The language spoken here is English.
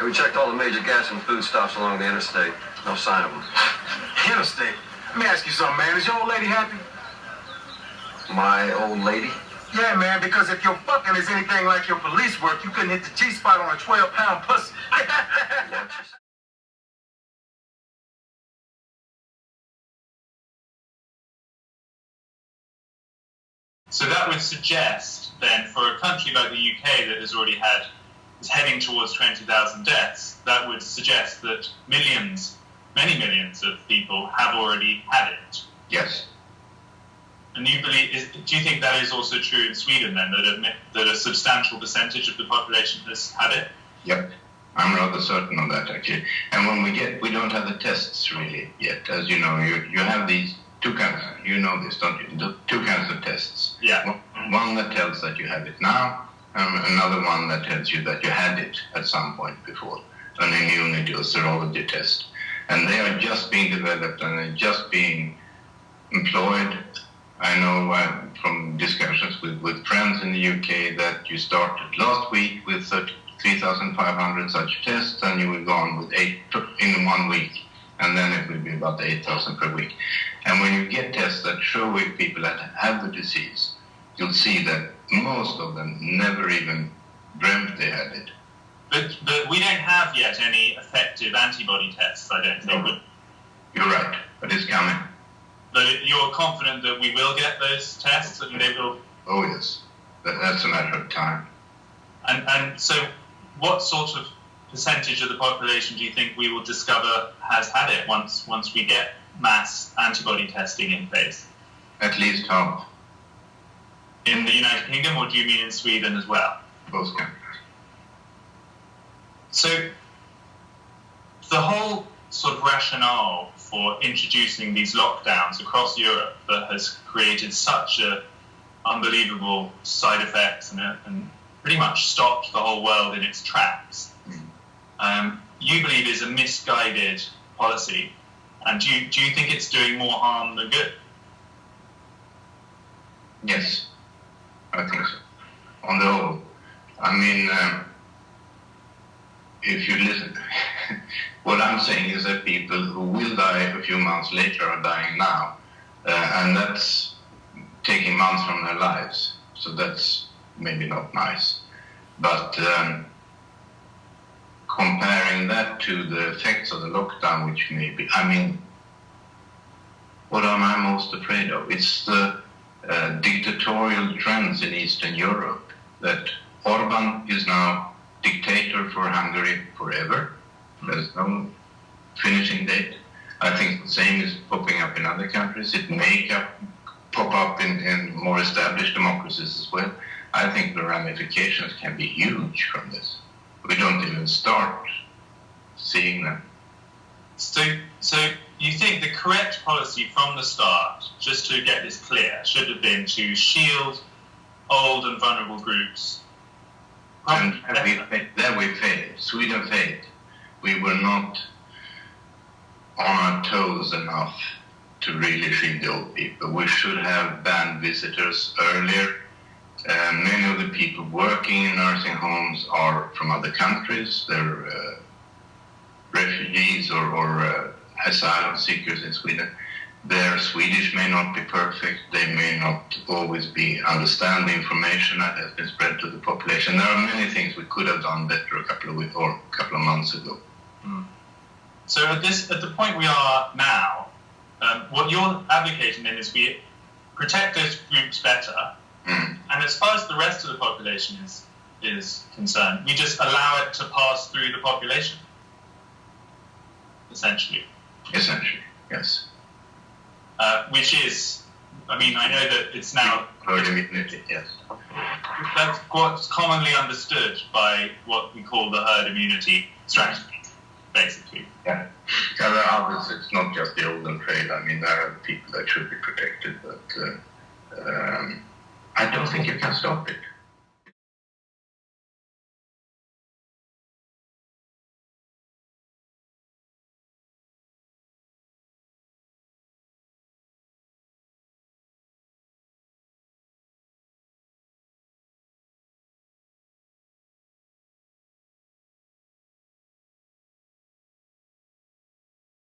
And we checked all the major gas and food stops along the interstate. No sign of them. Interstate? Let me ask you something, man. Is your old lady happy? My old lady? Yeah, man, because if your fucking is anything like your police work, you couldn't hit the G-spot on a 12-pound pussy. So that would suggest, then, for a country like the UK that has already is heading towards 20,000 deaths, that would suggest that millions, many millions of people have already had it. Yes. And do you think that is also true in Sweden, then, that a substantial percentage of the population has had it? Yep. I'm rather certain of that, actually. And when we don't have the tests really yet. As you know, you have these two kinds, you know this, don't you? Two kinds of tests. Yeah. One that tells that you have it now, and another one that tells you that you had it at some point before, an immunity or serology test. And they are just being developed and they're just being employed. I know from discussions with friends in the UK that you started last week with 3,500 such tests, and you will go on with 8 in 1 week, and then it will be about 8,000 per week. And when you get tests that show if people that have the disease, you'll see that most of them never even dreamt they had it. But we don't have yet any effective antibody tests, I don't think. No. You're right, but it's coming. But you're confident that we will get those tests, and they will? Oh yes, that's a matter of time. And so what sort of percentage of the population do you think we will discover has had it once we get mass antibody testing in place? At least half. In the United Kingdom, or do you mean in Sweden as well? Both countries. So the whole sort of rationale for introducing these lockdowns across Europe that has created such a unbelievable side effects and pretty much stopped the whole world in its tracks, you believe is a misguided policy. And do you think it's doing more harm than good? Yes, I think so. On the whole, I mean, if you listen, what I'm saying is that people who will die a few months later are dying now, and that's taking months from their lives. So that's maybe not nice. But comparing that to the effects of the lockdown, which may be, I mean, what am I most afraid of? It's the dictatorial trends in Eastern Europe, that Orban is now dictator for Hungary forever. There's no finishing date. I think the same is popping up in other countries. It may pop up in more established democracies as well. I think the ramifications can be huge from this. We don't even start seeing them. So you think the correct policy from the start, just to get this clear, should have been to shield old and vulnerable groups? And we failed. Sweden failed. We were not on our toes enough to really shield the old people. We should have banned visitors earlier. Many of the people working in nursing homes are from other countries. They're refugees or asylum seekers in Sweden. Their Swedish may not be perfect. They may not always understand the information that has been spread to the population. There are many things we could have done better a couple of months ago. So at the point we are now, what you're advocating then is we protect those groups better, and as far as the rest of the population is concerned, we just allow it to pass through the population, essentially. Essentially, yes. Which is, I mean, I know that it's now... Herd immunity, yes. That's what's commonly understood by what we call the herd immunity strategy, basically. Yeah. There are others, it's not just the old and frail. I mean, there are people that should be protected, but I don't think you can stop it.